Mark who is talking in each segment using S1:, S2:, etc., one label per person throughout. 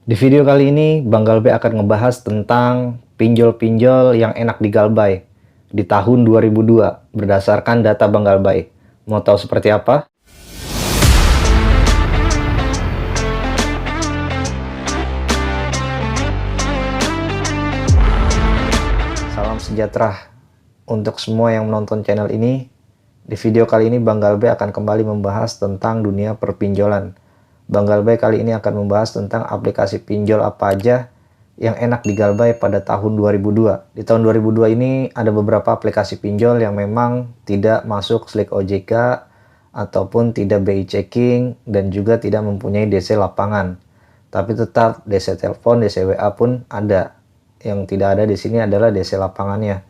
S1: Di video kali ini, Bang Galbay akan ngebahas tentang pinjol-pinjol yang enak di Galbay di tahun 2002 berdasarkan data Bang Galbay. Mau tahu seperti apa? Salam sejahtera untuk semua yang menonton channel ini. Di video kali ini Bang Galbay akan kembali membahas tentang dunia perpinjolan. Bang Galbay kali ini akan membahas tentang aplikasi pinjol apa aja yang enak di Galbay pada tahun 2002. Di tahun 2002 ini ada beberapa aplikasi pinjol yang memang tidak masuk Slick OJK ataupun tidak BI checking dan juga tidak mempunyai DC lapangan. Tapi tetap DC telepon, DC WA pun ada. Yang tidak ada di sini adalah DC lapangannya.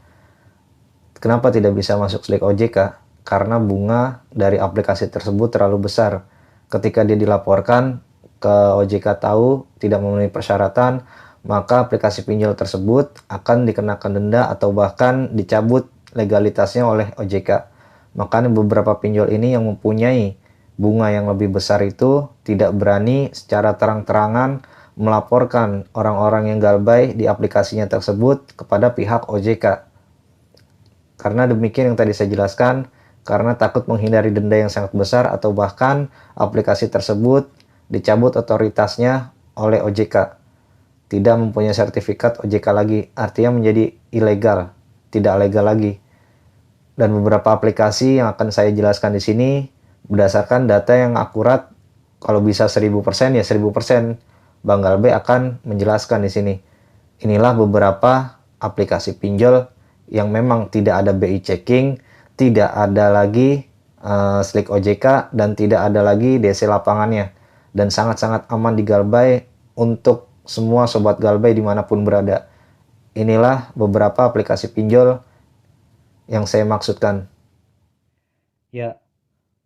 S1: Kenapa tidak bisa masuk Slick OJK? Karena bunga dari aplikasi tersebut terlalu besar. Ketika dia dilaporkan ke OJK tahu tidak memenuhi persyaratan, maka aplikasi pinjol tersebut akan dikenakan denda atau bahkan dicabut legalitasnya oleh OJK. Makanya beberapa pinjol ini yang mempunyai bunga yang lebih besar itu tidak berani secara terang-terangan melaporkan orang-orang yang galbay di aplikasinya tersebut kepada pihak OJK. Karena demikian yang tadi saya jelaskan, karena takut menghindari denda yang sangat besar atau bahkan aplikasi tersebut dicabut otoritasnya oleh OJK. Tidak mempunyai sertifikat OJK lagi, artinya menjadi ilegal, tidak legal lagi. Dan beberapa aplikasi yang akan saya jelaskan di sini berdasarkan data yang akurat, kalau bisa 1000% ya 1000%. Bang Galbay akan menjelaskan di sini. Inilah beberapa aplikasi pinjol yang memang tidak ada BI checking, tidak ada lagi Slick OJK, dan tidak ada lagi DC lapangannya. Dan sangat-sangat aman di Galbay untuk semua sobat Galbay dimanapun berada. Inilah beberapa aplikasi pinjol yang saya maksudkan. Ya,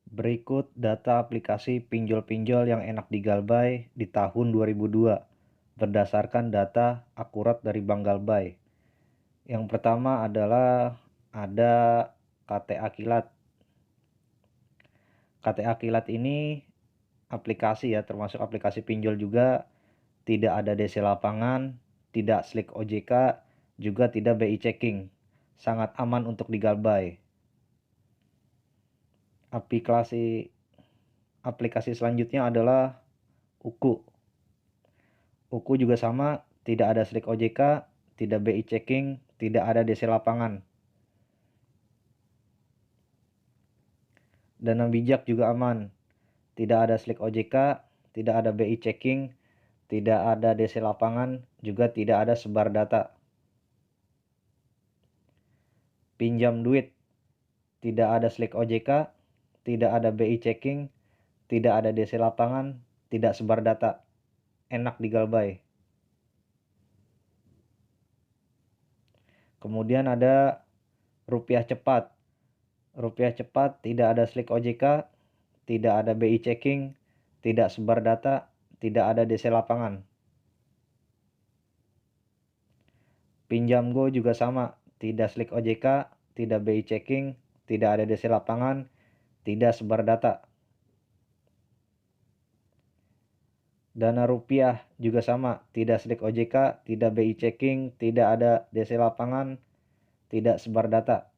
S1: berikut data aplikasi pinjol-pinjol yang enak di Galbay di tahun 2002 berdasarkan data akurat dari Bank Galbay. Yang pertama adalah ada KTA Kilat. KTA Kilat ini aplikasi ya, termasuk aplikasi pinjol juga, tidak ada DC lapangan, tidak Slick OJK, juga tidak BI checking. Sangat aman untuk digalbay. Aplikasi selanjutnya adalah Uku. Uku juga sama, tidak ada Slick OJK, tidak BI checking, tidak ada DC lapangan. Dana Bijak juga aman, tidak ada Slick OJK, tidak ada BI checking, tidak ada DC lapangan, juga tidak ada sebar data. Pinjam duit, tidak ada Slick OJK, tidak ada BI checking, tidak ada DC lapangan, tidak sebar data. Enak di Galbay. Kemudian ada Rupiah Cepat. Rupiah Cepat tidak ada Slick OJK, tidak ada BI checking, tidak sebar data, tidak ada DC lapangan. Pinjam Go juga sama, tidak Slick OJK, tidak BI checking, tidak ada DC lapangan, tidak sebar data. Dana Rupiah juga sama, tidak Slick OJK, tidak BI checking, tidak ada DC lapangan, tidak sebar data.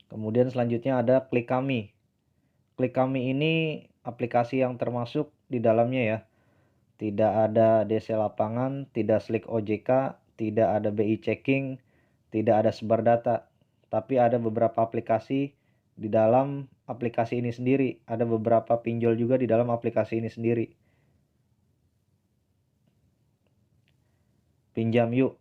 S1: Kemudian selanjutnya ada Klik Kami. Klik Kami ini aplikasi yang termasuk di dalamnya ya. Tidak ada DC lapangan, tidak Slick OJK, tidak ada BI checking, tidak ada sebar data. Tapi ada beberapa aplikasi di dalam aplikasi ini sendiri. Ada beberapa pinjol juga di dalam aplikasi ini sendiri. Pinjam Yuk.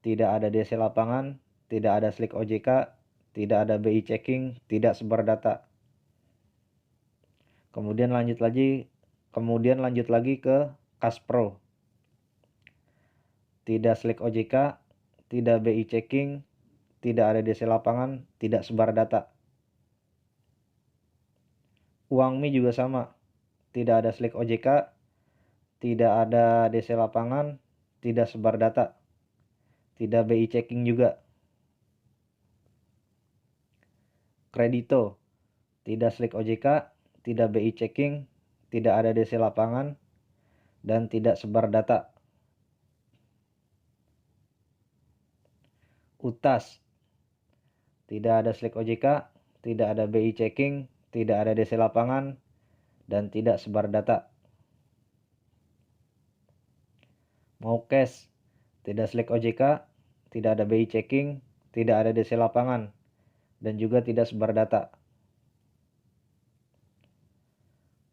S1: Tidak ada DC lapangan, tidak ada Slick OJK, tidak ada BI checking, tidak sebar data. Kemudian lanjut lagi ke Kaspro. Tidak Slick OJK, tidak BI checking, tidak ada DC lapangan, tidak sebar data. Uangmi juga sama, tidak ada Slick OJK, tidak ada DC lapangan, tidak sebar data, tidak BI checking juga. Kredito, tidak Slick OJK, tidak BI checking, tidak ada DC lapangan, dan tidak sebar data. UTAS, tidak ada Slack OJK, tidak ada BI checking, tidak ada DC lapangan, dan tidak sebar data. Maukes, tidak Slack OJK, tidak ada BI checking, tidak ada DC lapangan, dan juga tidak sebar data.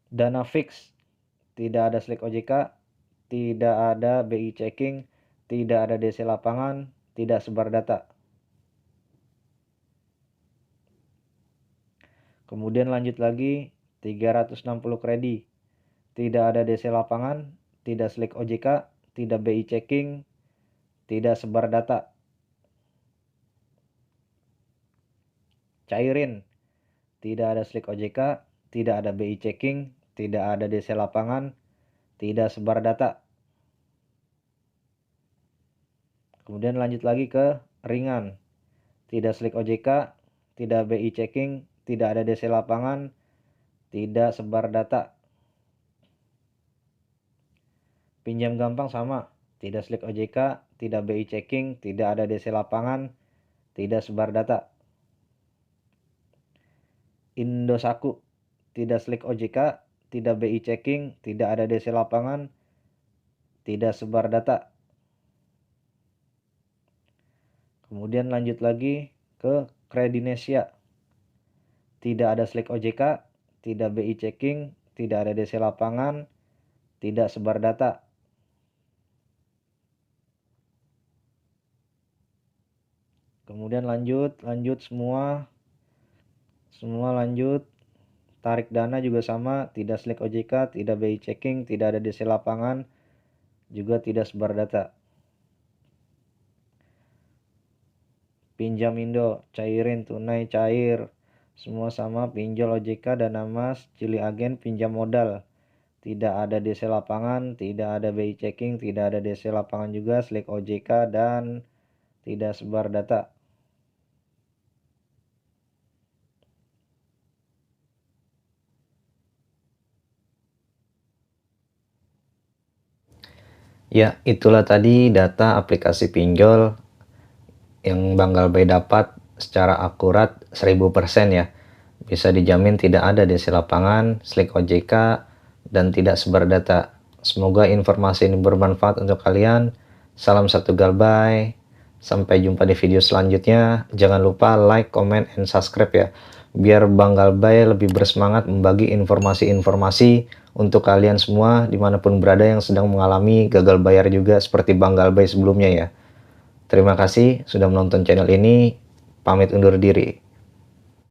S1: Dana fix, tidak ada Slack OJK, tidak ada BI checking, tidak ada DC lapangan, tidak sebar data. Kemudian lanjut lagi 360 kredi, tidak ada DC lapangan, tidak Slack OJK, tidak BI checking, tidak sebar data. Cairin, tidak ada Slack OJK, tidak ada BI checking, tidak ada DC lapangan, tidak sebar data. Kemudian lanjut lagi ke ringan, tidak Slack OJK, tidak BI checking, tidak ada DC lapangan, tidak sebar data. Pinjam gampang sama, tidak Slack OJK, tidak BI checking, tidak ada DC lapangan, tidak sebar data. Indosaku, tidak Slack OJK, tidak BI checking, tidak ada DC lapangan, tidak sebar data. Kemudian lanjut lagi ke Kredinesia, tidak ada Slack OJK, tidak BI checking, tidak ada DC lapangan, tidak sebar data. Kemudian lanjut semua lanjut. Tarik dana juga sama, tidak Slack OJK, tidak BI checking, tidak ada DC lapangan, juga tidak sebar data. Pinjam Indo, cairin, tunai, cair, semua sama, pinjol OJK, dana mas, cili agen, pinjam modal. Tidak ada DC lapangan, tidak ada BI checking, tidak ada DC lapangan juga, Slack OJK, dan tidak sebar data. Ya, itulah tadi data aplikasi pinjol yang Bang Galbay dapat secara akurat 1000% ya. Bisa dijamin tidak ada DC lapangan, Slack OJK, dan tidak sebar data. Semoga informasi ini bermanfaat untuk kalian. Salam satu Galbay. Sampai jumpa di video selanjutnya. Jangan lupa like, comment, and subscribe ya. Biar Bang Galbay lebih bersemangat membagi informasi-informasi untuk kalian semua dimanapun berada yang sedang mengalami gagal bayar juga seperti Bang Galbay sebelumnya ya. Terima kasih sudah menonton channel ini. Pamit undur diri.